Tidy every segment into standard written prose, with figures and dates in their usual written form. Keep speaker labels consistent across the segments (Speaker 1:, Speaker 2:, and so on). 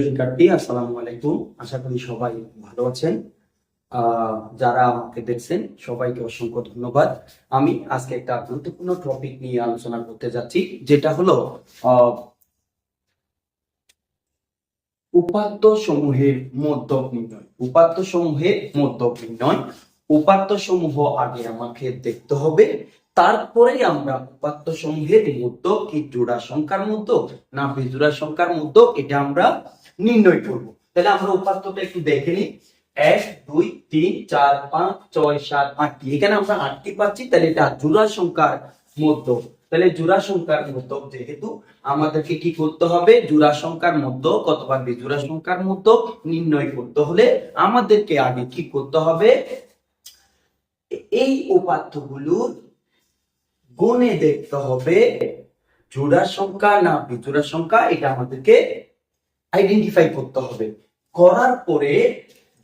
Speaker 1: শিক্ষার্থী আসসালামু আলাইকুম, আশা করি সবাই ভালো আছেন। যারা আমাকে দেখছেন সবাইকে অসংখ্য ধন্যবাদ। আমি আজকে একটা গুরুত্বপূর্ণ টপিক নিয়ে আলোচনা করতে যাচ্ছি, যেটা হলো উপাত্ত সমূহের মধ্যক নির্ণয়। উপাত্ত সমূহের মধ্যক নির্ণয়। উপাত্ত সমূহ আগে আমাকে দেখতে হবে, তারপরে আমরা উপাত্ত সমূহের মধ্যক কি জোড়া সংখ্যার মধ্যক না বিজোড়া সংখ্যার মধ্যক এটা আমরা নির্ণয় করব। তাহলে আমরা উপাত্তটা একটু দেখে নিই। 1 2 3 4 5 6 7 8টি, এখানে আমরা 8টি পাচ্ছি, তাহলে এটা জোড়া সংখ্যার মধ্যক। তাহলে জোড়া সংখ্যার মধ্যক যেহেতু আমাদেরকে কি করতে হবে, জোড়া সংখ্যার মধ্যক অথবা বিজোড়া সংখ্যার মধ্যক নির্ণয় করতে হলে আমাদেরকে আগে কি করতে হবে, এই উপাত্তগুলোর গুণে দেখতে হবে জোড়া সংখ্যা না বিজোড়া সংখ্যা, এটা আমাদেরকে আইডেন্টিফাই করতে হবে। করার পরে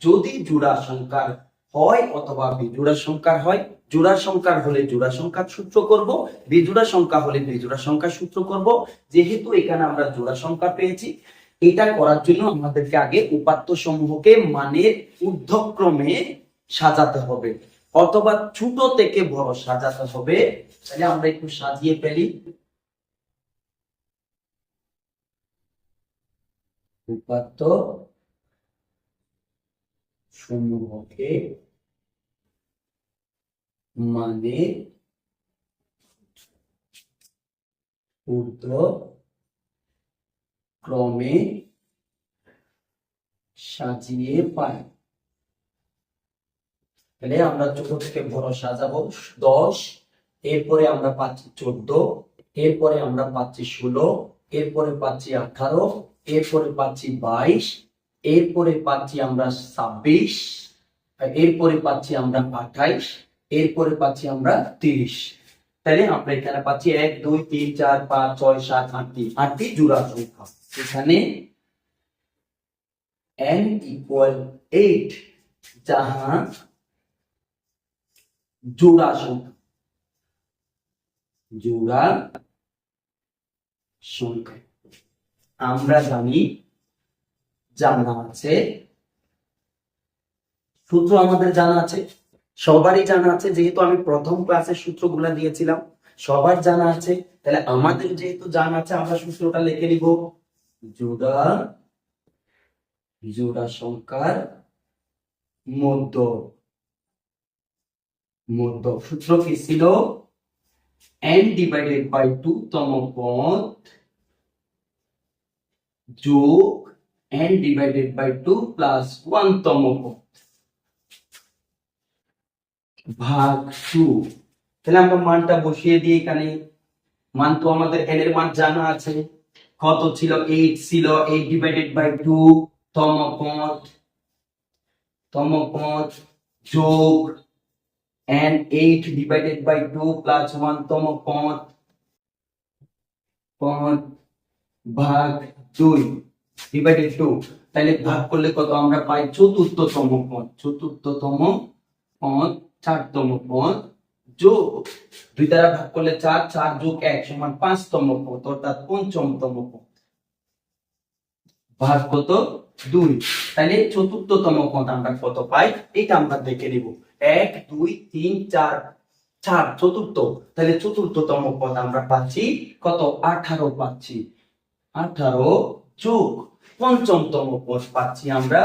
Speaker 1: যদি জোড়া সংখ্যার হয় অথবা বিজোড়া সংখ্যার হয়, জোড়া সংখ্যার হলে জোড়া সংখ্যার সূত্র করব, বিজোড়া সংখ্যা হলে বিজোড়া সংখ্যার সূত্র করব। যেহেতু এখানে আমরা জোড়া সংখ্যা পেয়েছি, এটা করার জন্য আমাদেরকে আগে উপাত্ত সমূহকে মানের ঊর্ধ্বক্রমে সাজাতে হবে অথবা ছোট থেকে বড় সাজাতে হবে। তাহলে আমরা একটু সাজিয়ে ফেলি। উপাত্ত সমূহকে মানে ঊর্ধ্বক্রমে সাজিয়ে পাই। তাহলে আমরা ছোট থেকে বড় সাজাবো। 10, এরপরে আমরা পাচ্ছি 14, এরপরে আমরা পাচ্ছি 16, এরপরে পাচ্ছি 18, এরপরে পাচ্ছি 22, এরপরে পাচ্ছি আমরা 26, এরপরে পাচ্ছি আমরা 28, এরপরে পাচ্ছি আমরা 30। তাহলে আমরা এখানে পাচ্ছি 1 2 3 4 5 6 7 8টি, 8টি জোড়া সংখ্যা। এখানে n = 8 যাহা জোড়া সংখ্যা। জোড়া সংখ্যা আমরা জানা আছে, সূত্র আমাদের জানা আছে, সবারই জানা আছে। যেহেতু আমি প্রথম ক্লাসে সূত্রগুলা দিয়েছিলাম, সবার জানা আছে। তাহলে আমাদের যেহেতু জানা আছে, আমরা সূত্রটা লিখে নিব। জোড়া সংখ্যার মধ্যক সূত্র কি ছিল? n/2 তম পদ যোগ n/2 প্লাস 1 তম পদ ভাগ 2। তাহলে আমরা মানটা বসিয়ে দিই এখানে। মান তো আমাদের n এর মান জানা আছে, কত ছিল? 8 ছিল। 8/2 তম পদ যোগ and 8/2 plus 1 তম পদ ভাগ 2/2। তাহলে ভাগ করলে কত আমরা পাই? চতুর্থতম পদ। 4তম পদ যোগ 2 দ্বারা ভাগ করলে 4, 4 যোগ 1 সমান 5তম পদ, অর্থাৎ পঞ্চমতম পদ ভাগ কত? 2। তাহলে চতুর্থতম পদ আমরা কত পাই এটা আমরা দেখে নিব। 1 2 3 4, 4 চতুর্থ। তাহলে চতুর্থতম পদ আমরা পাচ্ছি কত? 18 পাচ্ছি। 18 যোগ পঞ্চমতম পদ পাচ্ছি আমরা।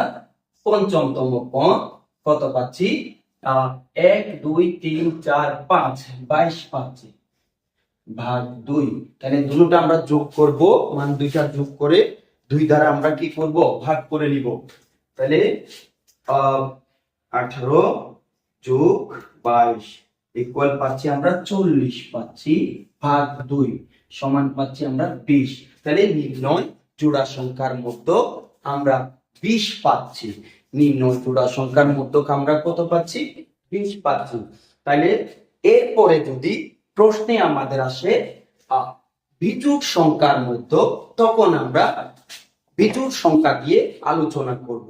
Speaker 1: পঞ্চমতম পদ কত পাচ্ছি? 1 2 3 4 5 22 পাচ্ছি ভাগ 2। তাহলে দুটোটা আমরা যোগ করব, মান দুইটা যোগ করে 2 দ্বারা আমরা কি করব? ভাগ করে নিব। তাহলে 18 যোগ 22 ইকুয়াল পাচ্ছি আমরা 40 পাচ্ছি ভাগ 2 সমান পাচ্ছি আমরা 20। তাহলে নির্ণয় জোড়া সংখ্যার মধ্যক আমরা 20 পাচ্ছি। নির্ণয় জোড়া সংখ্যার মধ্যক আমরা কত পাচ্ছি? 20 পাচ্ছি। তাহলে এরপরে যদি প্রশ্নে আমাদের আসে বিজোড় সংখ্যার মধ্যক, তখন আমরা বিজোড় সংখ্যা দিয়ে আলোচনা করব।